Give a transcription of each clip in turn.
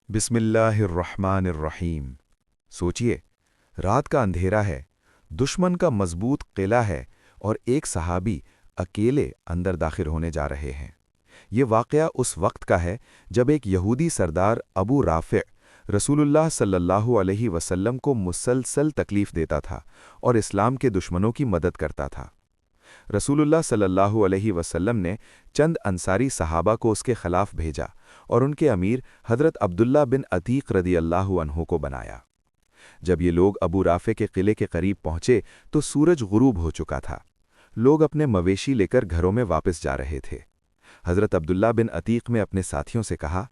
बिस्मिल्लाहिर्रहमानिर्रहीम। सोचिए, रात का अंधेरा है, दुश्मन का मजबूत किला है और एक सहाबी अकेले अंदर दाखिल होने जा रहे हैं। ये वाक़या उस वक्त का है जब एक यहूदी सरदार अबू राफ़िअ रसूलुल्लाह सल्लल्लाहु अलैहि वसल्लम को मुसलसल तकलीफ़ देता था और इस्लाम के दुश्मनों की मदद करता था। रसूलुल्लाह सल्लल्लाहु अलैहि वसल्लम ने चंद अंसारी सहाबा को उसके खिलाफ भेजा और उनके अमीर हज़रत अब्दुल्ला बिन अतीक रदियल्लाहु अन्हु को बनाया। जब ये लोग अबू राफ़े के किले के करीब पहुंचे तो सूरज गुरूब हो चुका था। लोग अपने मवेशी लेकर घरों में वापस जा रहे थे। हज़रत अब्दुल्ला बिन अतीक ने अपने साथियों से कहा,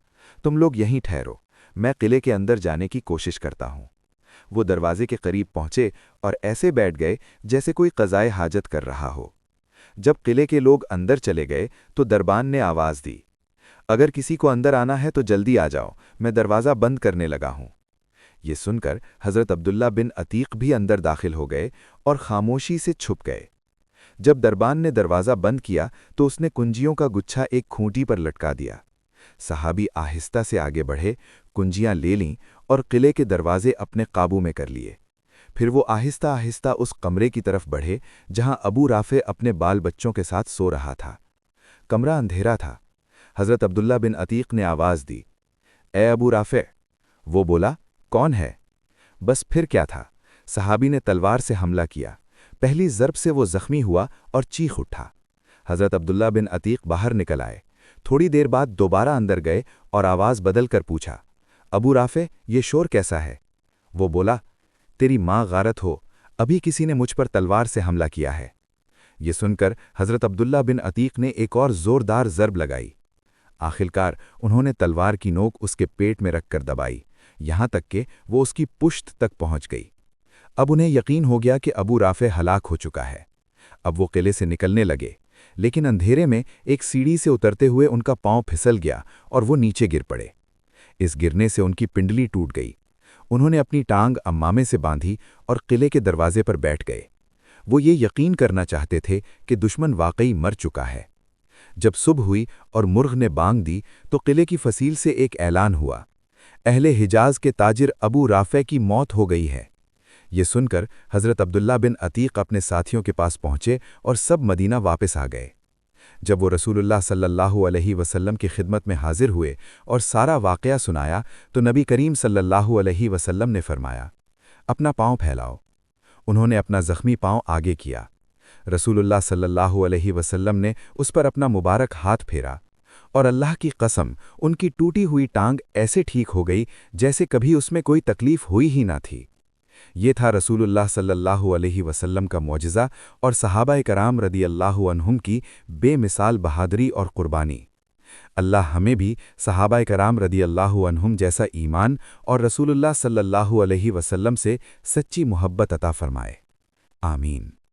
तुम लोग यहीं ठहरो, मैं किले के अंदर जाने की कोशिश करता हूं। वो दरवाजे के करीब पहुंचे और ऐसे बैठ गए जैसे कोई क़ज़ाए हाजत कर रहा हो। जब किले के लोग अंदर चले गए तो दरबान ने आवाज़ दी, अगर किसी को अंदर आना है तो जल्दी आ जाओ, मैं दरवाज़ा बंद करने लगा हूं। ये सुनकर हज़रत अब्दुल्ला बिन अतीक भी अंदर दाखिल हो गए और खामोशी से छुप गए। जब दरबान ने दरवाज़ा बंद किया तो उसने कुंजियों का गुच्छा एक खूंटी पर लटका दिया। सहाबी आहिस्ता से आगे बढ़े, कुंजियां ले लीं और किले के दरवाजे अपने काबू में कर लिए। फिर वो आहिस्ता आहिस्ता उस कमरे की तरफ बढ़े जहां अबू राफ़े अपने बाल बच्चों के साथ सो रहा था। कमरा अंधेरा था। हज़रत अब्दुल्ला बिन अतीक ने आवाज़ दी, ए अबू राफ़े। वो बोला, कौन है? बस फिर क्या था, सहाबी ने तलवार से हमला किया। पहली ज़रब से वो ज़ख्मी हुआ और चीख उठा। हज़रत अब्दुल्ला बिन अतीक बाहर निकल आए। थोड़ी देर बाद दोबारा अंदर गए और आवाज़ बदल कर पूछा, अबू राफ़े, ये शोर कैसा है? वो बोला, तेरी माँ गारत हो, अभी किसी ने मुझ पर तलवार से हमला किया है। ये सुनकर हज़रत अब्दुल्ला बिन अतीक ने एक और ज़ोरदार ज़रब लगाई। आखिरकार उन्होंने तलवार की नोक उसके पेट में रखकर दबाई, यहाँ तक कि वो उसकी पुश्त तक पहुँच गई। अब उन्हें यकीन हो गया कि अबू राफ़े हलाक हो चुका है। अब वो किले से निकलने लगे, लेकिन अंधेरे में एक सीढ़ी से उतरते हुए उनका पाँव फिसल गया और वो नीचे गिर पड़े। इस गिरने से उनकी पिंडली टूट गई। उन्होंने अपनी टांग अम्मामे से बांधी और किले के दरवाजे पर बैठ गए। वो ये यकीन करना चाहते थे कि दुश्मन वाकई मर चुका है। जब सुबह हुई और मुर्ग ने बांग दी तो किले की फसील से एक ऐलान हुआ, अहले हिजाज के ताजिर अबू राफ़े की मौत हो गई है। ये सुनकर हज़रत अब्दुल्ला बिन अतीक अपने साथियों के पास पहुंचे और सब मदीना वापस आ गए। जब वो रसूलुल्लाह सल्लल्लाहु अलैहि वसल्लम की खिदमत में हाजिर हुए और सारा वाक़या सुनाया तो नबी करीम सल्लल्लाहु अलैहि वसल्लम ने फरमाया, अपना पाँव फैलाओ। उन्होंने अपना ज़ख्मी पाँव आगे किया। रसूलुल्लाह सल्लल्लाहु अलैहि वसल्लम ने उस पर अपना मुबारक हाथ फेरा और अल्लाह की कसम, उनकी टूटी हुई टांग ऐसे ठीक हो गई जैसे कभी उसमें कोई तकलीफ हुई ही ना थी। ये था रसूलुल्लाह सल्लल्लाहु अलैहि वसल्लम का मौजिज़ा और सहाबाए कराम रदियल्लाहु अन्हुम की बेमिसाल बहादुरी और कुर्बानी। अल्लाह हमें भी सहाबाए कराम रदियल्लाहु अन्हुम जैसा ईमान और रसूलुल्लाह सल्लल्लाहु अलैहि वसल्लम से सच्ची मोहब्बत अता फरमाए। आमीन।